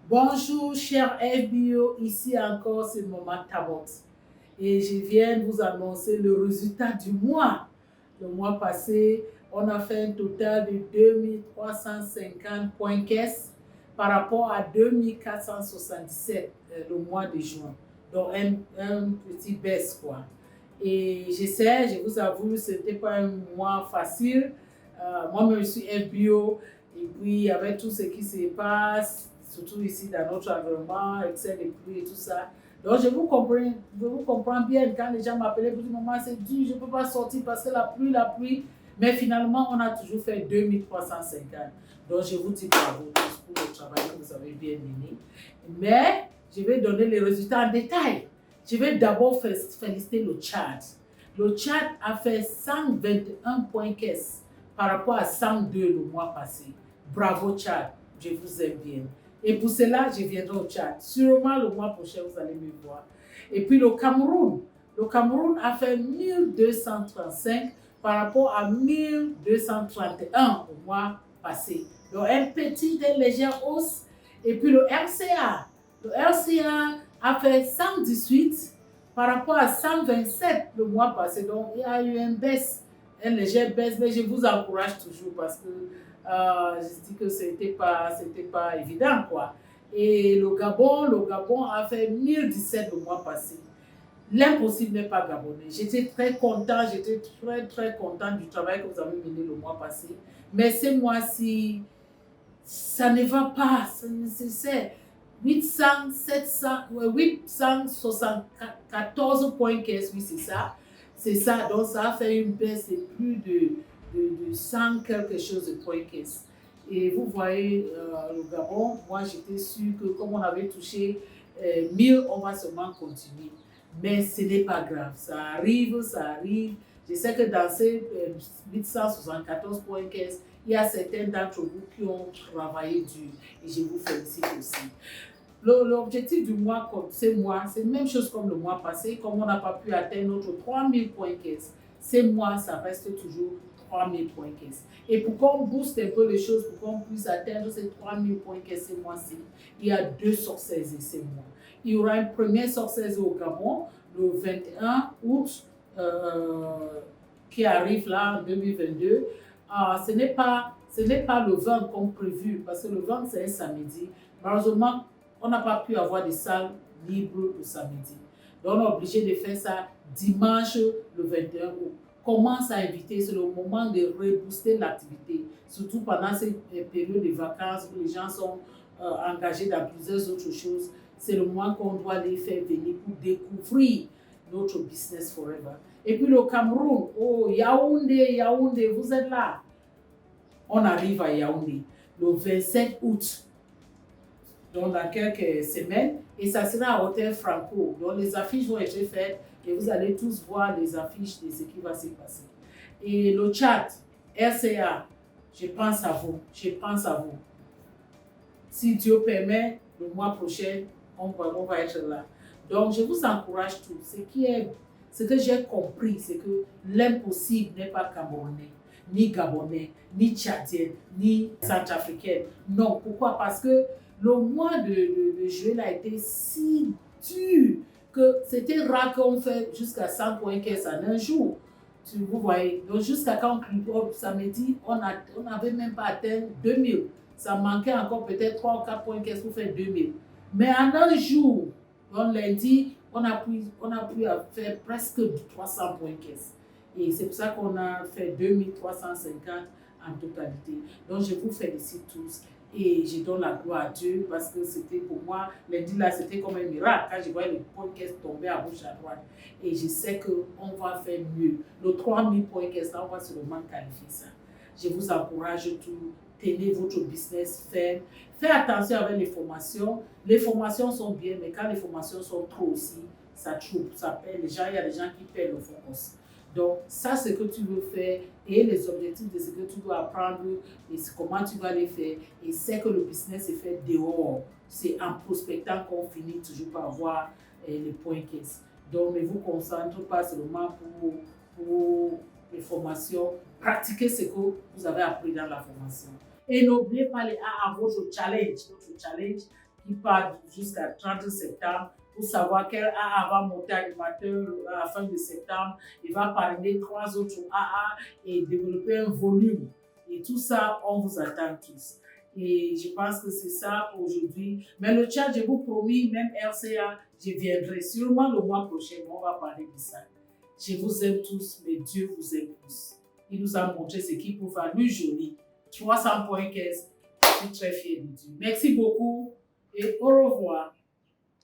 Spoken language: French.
Bonjour, cher FBO, ici encore c'est Maman Tabot. Et je viens de vous annoncer le résultat du mois. Le mois passé, on a fait un total de 2350 points caisse par rapport à 2477 le mois de juin. Donc un petit baisse quoi. Et j'essaie, je vous avoue, ce n'était pas un mois facile. Moi-même, je suis FBO et puis avec tout ce qui se passe, surtout ici dans notre environnement, excès de pluie et tout ça. Donc je vous comprends bien quand les gens m'appelaient pour dire maman c'est dur, je ne peux pas sortir parce que la pluie. Mais finalement, on a toujours fait 2350. Donc je vous dis bravo tous pour le travail que vous avez bien mené. Mais je vais donner les résultats en détail. Je vais d'abord féliciter le Tchad. Le Tchad a fait 121 points caisse par rapport à 102 le mois passé. Bravo Tchad, je vous aime bien. Et pour cela, je viendrai au Tchad. Sûrement le mois prochain, vous allez me voir. Et puis le Cameroun. Le Cameroun a fait 1235 par rapport à 1231 au mois passé. Donc, une petite et légère hausse. Et puis le RCA. Le RCA a fait 118 par rapport à 127 le mois passé. Donc, il y a eu une baisse, une légère baisse, mais je vous encourage toujours parce que je dis que c'était pas évident, quoi. Et le Gabon a fait 1017 le mois passé. L'impossible n'est pas gabonais. J'étais très content, j'étais très content du travail que vous avez mené le mois passé. Mais ce mois-ci, ça ne va pas, c'est nécessaire. 800, 700, 874 points caisse, oui, c'est ça. C'est ça, donc ça a fait une baisse de plus de 100 quelque chose de points caisse. Et vous voyez, le Gabon, moi j'étais sûre que comme on avait touché 1000, on va seulement continuer. Mais ce n'est pas grave, ça arrive, ça arrive. Je sais que dans ces 874 points caisse, il y a certains d'entre vous qui ont travaillé dur et je vous félicite aussi. L'objectif du mois, comme ce mois, c'est la même chose comme le mois passé, comme on n'a pas pu atteindre notre 3000 points caisse. Ce mois, ça reste toujours 3000 points caisse. Et pour qu'on booste un peu les choses, pour qu'on puisse atteindre ces 3000 points caisse ce mois-ci, il y a deux succès ce mois. Il y aura une première succès au Gabon le 21 août qui arrive là en 2022. Ce n'est pas le 20 comme prévu parce que le 20 c'est un samedi. Malheureusement, on n'a pas pu avoir des salles libres le samedi. Donc, on est obligé de faire ça dimanche le 21 août. Commence à inviter, c'est le moment de rebooster l'activité, surtout pendant ces périodes de vacances où les gens sont engagés dans plusieurs autres choses. C'est le moment qu'on doit les faire venir pour découvrir notre business forever. Et puis le Cameroun, oh Yaoundé, Yaoundé, vous êtes là. On arrive à Yaoundé le 27 août, donc dans quelques semaines, et ça sera à Hôtel Franco. Donc les affiches vont être faites et vous allez tous voir les affiches de ce qui va se passer. Et le chat, RCA, je pense à vous, je pense à vous. Si Dieu permet, le mois prochain, on va être là. Donc, je vous encourage tous. Ce que j'ai compris, c'est que l'impossible n'est pas camerounais, ni gabonais, ni tchadien, ni centrafricain. Non, pourquoi? Parce que le mois de juillet a été si dur que c'était rare qu'on fait jusqu'à 100 points caisse en un jour. Vous voyez, donc jusqu'à quand samedi, on n'avait même pas atteint 2000. Ça manquait encore peut-être 3 ou 4 points caisse pour faire 2000. Mais en un jour, donc lundi, on a pu faire presque 300 points caisse. Et c'est pour ça qu'on a fait 2350 en totalité. Donc je vous félicite tous et je donne la gloire à Dieu parce que c'était pour moi, lundi là, c'était comme un miracle quand je voyais les points caisse tomber à gauche à droite. Et je sais qu'on va faire mieux. Le 3000 points caisse là, on va seulement qualifier ça. Je vous encourage tous. Tenez votre business ferme. Faites attention avec les formations. Les formations sont bien, mais quand les formations sont trop aussi, ça trouble, ça perd les gens. Il y a des gens qui perdent le focus. Donc, ça, c'est ce que tu veux faire et les objectifs de ce que tu dois apprendre et comment tu vas les faire. Et c'est que le business est fait dehors. C'est en prospectant qu'on finit toujours par avoir les points caisse. Donc, ne vous concentrez pas seulement pour les formations. Pratiquez ce que vous avez appris dans la formation. Et n'oubliez pas à votre challenge. Notre challenge qui part jusqu'à 30 septembre pour savoir quel AA va monter animateur à la fin de septembre. Il va parrainer 3 autres AA et développer un volume. Et tout ça, on vous attend tous. Et je pense que c'est ça pour aujourd'hui. Mais le chat, je vous promis, même RCA, je viendrai sûrement le mois prochain. On va parler de ça. Je vous aime tous, mais Dieu vous aime plus. Il nous a montré ce qu'il peut faire. Lui, joli. 300 points caisse. Je suis très fière de Dieu. Merci beaucoup et au revoir.